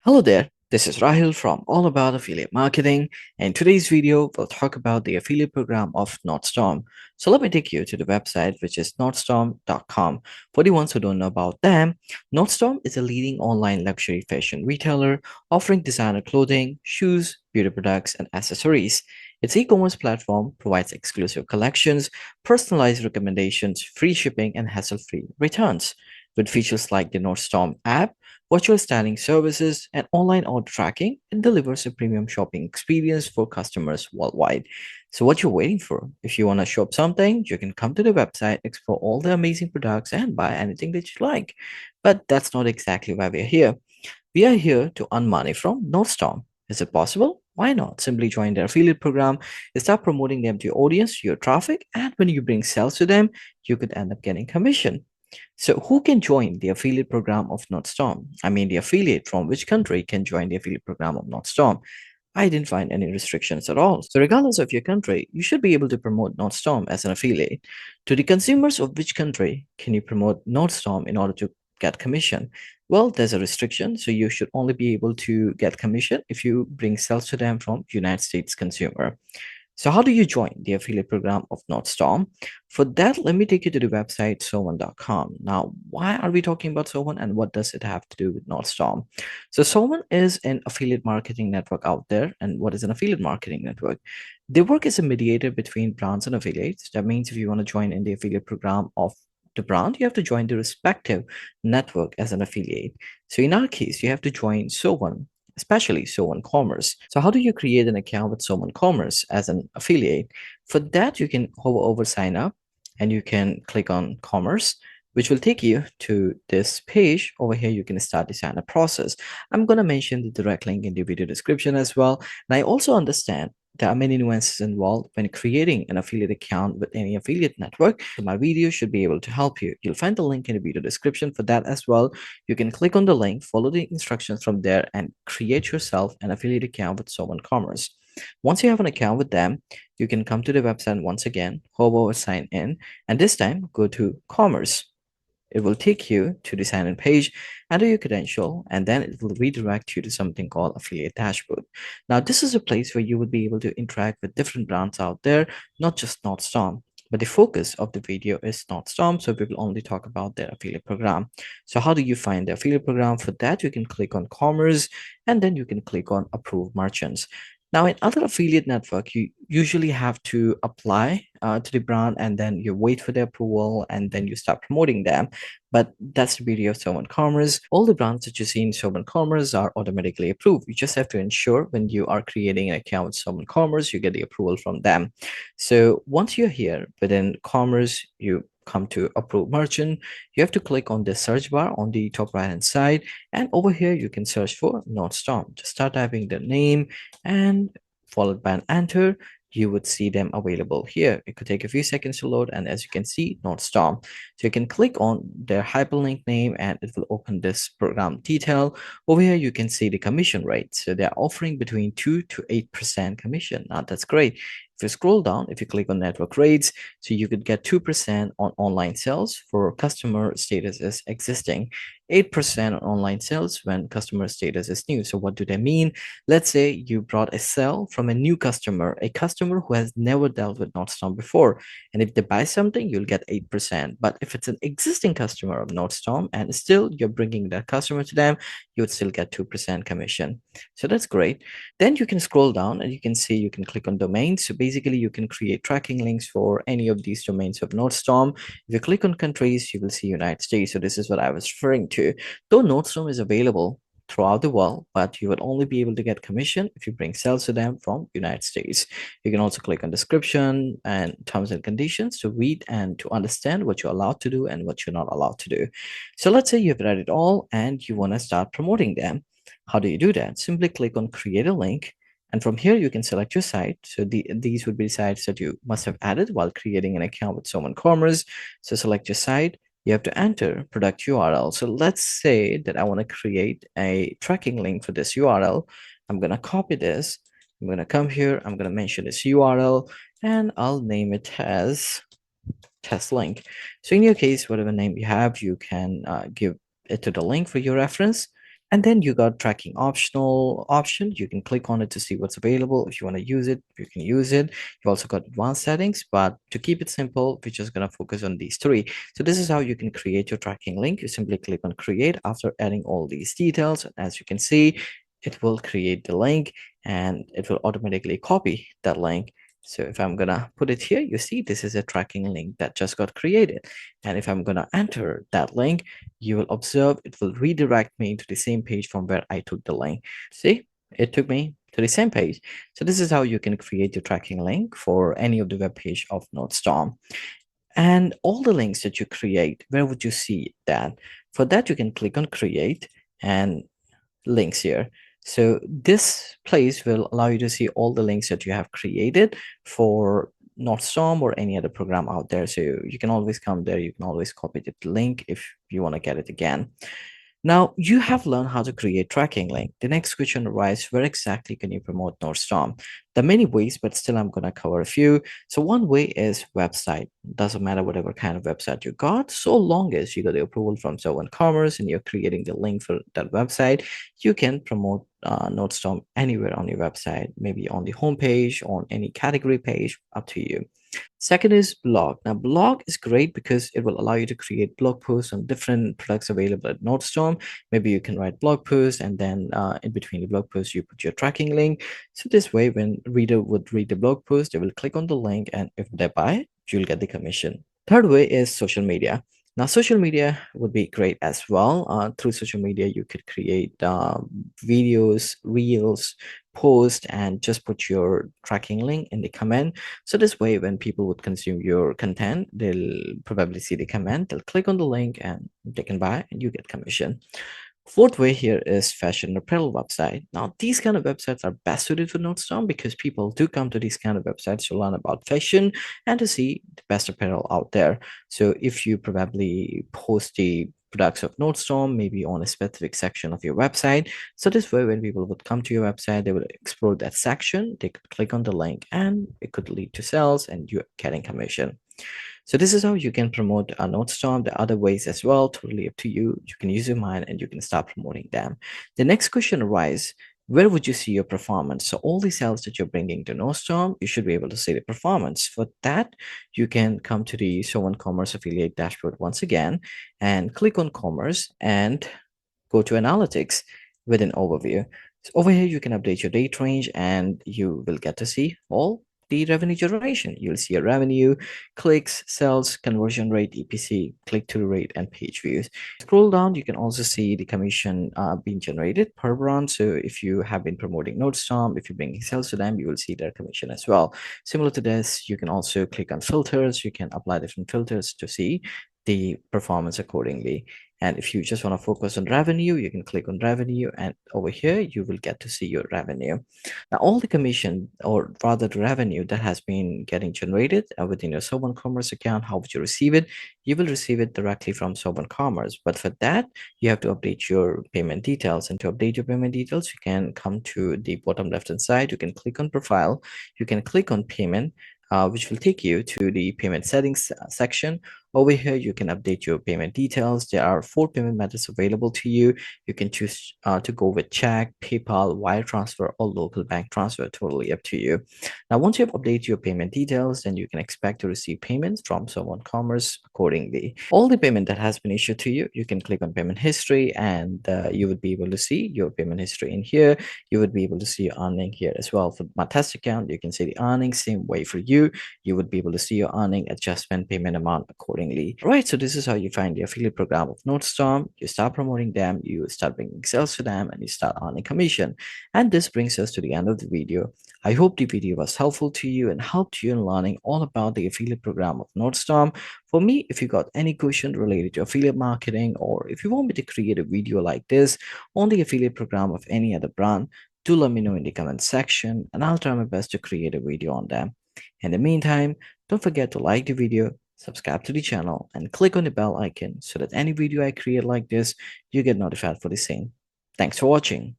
Hello there, this is Rahil from All About Affiliate Marketing, and in today's video we'll talk about the affiliate program of Nordstrom. So let me take you to the website, which is nordstrom.com. For the ones who don't know about them, Nordstrom is a leading online luxury fashion retailer offering designer clothing, shoes, beauty products, and accessories. Its e-commerce platform provides exclusive collections, personalized recommendations, free shipping, and hassle-free returns. With features like the Nordstrom app, virtual styling services, and online order tracking, it delivers a premium shopping experience for customers worldwide. So, what you're waiting for? If you want to shop something, you can come to the website, explore all the amazing products, and buy anything that you like. But that's not exactly why we're here. We are here to earn money from Nordstrom. Is it possible? Why not? Simply join their affiliate program, start promoting them to your audience, your traffic, and when you bring sales to them, you could end up getting commission. So, who can join the affiliate program of Nordstrom? I mean, the affiliate from which country can join the affiliate program of Nordstrom? I didn't find any restrictions at all. So, regardless of your country, you should be able to promote Nordstrom as an affiliate. To the consumers of which country can you promote Nordstrom in order to get commission? Well, there's a restriction, so you should only be able to get commission if you bring sales to them from United States consumer. So how do you join the affiliate program of Nordstrom? For that, let me take you to the website someone.com. Now, why are we talking about someone and what does it have to do with Nordstrom? So someone is an affiliate marketing network out there. And what is an affiliate marketing network? They work as a mediator between brands and affiliates. That means if you want to join in the affiliate program of the brand, you have to join the respective network as an affiliate. So in our case, you have to join someone, especially Someone Commerce. So how do you create an account with Someone Commerce as an affiliate? For that, you can hover over sign up and you can click on commerce, which will take you to this page. Over here, you can start the sign up process. I'm going to mention the direct link in the video description as well. And I also understand there are many nuances involved when creating an affiliate account with any affiliate network. So my video should be able to help you. You'll find the link in the video description for that as well. You can click on the link, follow the instructions from there, and create yourself an affiliate account with Someone Commerce. Once you have an account with them, you can come to the website once again, hover over sign in, and this time go to Commerce. It will take you to the sign in page, enter your credential, and then it will redirect you to something called affiliate dashboard. Now, this is a place where you would be able to interact with different brands out there, not just Nordstrom. But the focus of the video is Nordstrom, so we will only talk about their affiliate program. So how do you find the affiliate program? For that, you can click on commerce and then you can click on approve merchants. Now, in other affiliate network, you usually have to apply to the brand and then you wait for the approval and then you start promoting them. But that's the beauty of Someone Commerce. All the brands that you see in Someone Commerce are automatically approved. You just have to ensure when you are creating an account with Someone Commerce, you get the approval from them. So once you're here within Commerce, you come to approve merchant. You have to click on the search bar on the top right hand side, and over here you can search for Nordstrom. Just start typing the name and followed by an enter, you would see them available here. It could take a few seconds to load, and as you can see, Nordstrom. So you can click on their hyperlink name and it will open this program detail. Over here, you can see the commission rate. So they're offering between 2 to 8% commission. Now that's great. If you scroll down, if you click on network rates, so you could get 2% on online sales for customer status is existing, 8% on online sales when customer status is new. So what do they mean? Let's say you brought a sale from a new customer, a customer who has never dealt with Nordstrom before. And if they buy something, you'll get 8%. But if it's an existing customer of Nordstrom and still you're bringing that customer to them, you would still get 2% commission. So that's great. Then you can scroll down and you can see you can click on domains. So basically you can create tracking links for any of these domains of Nordstrom. If you click on countries, you will see United States. So this is what I was referring to. Though Nordstrom is available throughout the world, but you will only be able to get commission if you bring sales to them from United States. You can also click on description and terms and conditions to read and to understand what you're allowed to do and what you're not allowed to do. So let's say you've read it all and you want to start promoting them. How do you do that? Simply click on create a link. And from here, you can select your site. So these would be sites that you must have added while creating an account with Someone Commerce. So select your site. You have to enter product URL. So let's say that I want to create a tracking link for this URL. I'm going to copy this. I'm going to come here. I'm going to mention this URL and I'll name it as test link. So in your case, whatever name you have, you can give it to the link for your reference. And then you got tracking optional option. You can click on it to see what's available. If you want to use it, you can use it. You also got advanced settings, but to keep it simple, we're just going to focus on these three. So this is how you can create your tracking link. You simply click on create after adding all these details. And as you can see, it will create the link and it will automatically copy that link. So if I'm gonna put it here, you see this is a tracking link that just got created. And if I'm gonna enter that link, you will observe it will redirect me to the same page from where I took the link. See, it took me to the same page. So this is how you can create your tracking link for any of the web page of Nordstrom. And all the links that you create, where would you see that? For that, you can click on create and links here. So this place will allow you to see all the links that you have created for Nordstrom or any other program out there. So you can always come there. You can always copy the link if you want to get it again. Now you have learned how to create tracking link. The next question arises, where exactly can you promote Nordstrom? There are many ways, but still I'm going to cover a few. So one way is website. Doesn't matter whatever kind of website you got, so long as you got the approval from Someone Commerce and you're creating the link for that website, you can promote Nordstrom anywhere on your website, maybe on the homepage, on any category page, up to you. Second is blog. Now, blog is great because it will allow you to create blog posts on different products available at Nordstrom. Maybe you can write blog posts and then in between the blog posts, you put your tracking link. So this way, when reader would read the blog post, they will click on the link and if they buy, you'll get the commission. Third way is social media. Now, social media would be great as well. Through social media, you could create videos, reels, post, and just put your tracking link in the comment. So this way, when people would consume your content, they'll probably see the comment, they'll click on the link and they can buy and you get commission. Fourth way here is fashion apparel website. Now, these kind of websites are best suited for Nordstrom because people do come to these kind of websites to learn about fashion and to see the best apparel out there. So if you probably post the products of Nordstrom, maybe on a specific section of your website. So this way, when people would come to your website, they would explore that section, they could click on the link and it could lead to sales and you're getting commission. So this is how you can promote a Nordstrom. The other ways as well, totally up to you. You can use your mind and you can start promoting them. The next question arises, where would you see your performance? So all the sales that you're bringing to Nordstrom, you should be able to see the performance. For that, you can come to the Someone Commerce affiliate dashboard once again and click on commerce and go to analytics with an overview. So over here, you can update your date range and you will get to see all the revenue generation. You'll see your revenue, clicks, sales, conversion rate, EPC, click-through rate, and page views. Scroll down, you can also see the commission being generated per brand. So if you have been promoting Nordstrom, if you're bringing sales to them, you will see their commission as well. Similar to this, you can also click on filters. You can apply different filters to see the performance accordingly. And if you just want to focus on revenue, you can click on revenue and over here, you will get to see your revenue. Now, all the commission or rather the revenue that has been getting generated within your Soban Commerce account, how would you receive it? You will receive it directly from Soban Commerce. But for that, you have to update your payment details. And to update your payment details, you can come to the bottom left-hand side. You can click on profile. You can click on payment. Which will take you to the payment settings section. Over here, you can update your payment details. There are 4 payment methods available to you. You can choose to go with check, PayPal, wire transfer, or local bank transfer, totally up to you. Now, once you have updated your payment details, then you can expect to receive payments from Someone Commerce accordingly. All the payment that has been issued to you, you can click on payment history and you would be able to see your payment history in here. You would be able to see your earning here as well. For my test account, you can see the earning. Same way for you, you would be able to see your earning, adjustment, payment amount accordingly. Right, so this is how you find the affiliate program of Nordstrom. You start promoting them, you start bringing sales to them, and you start earning commission. And this brings us to the end of the video. I hope the video was helpful to you and helped you in learning all about the affiliate program of Nordstrom. For me, if you got any question related to affiliate marketing, or if you want me to create a video like this on the affiliate program of any other brand, do let me know in the comment section and I'll try my best to create a video on them. In the meantime, don't forget to like the video, subscribe to the channel, and click on the bell icon so that any video I create like this, you get notified for the same. Thanks for watching.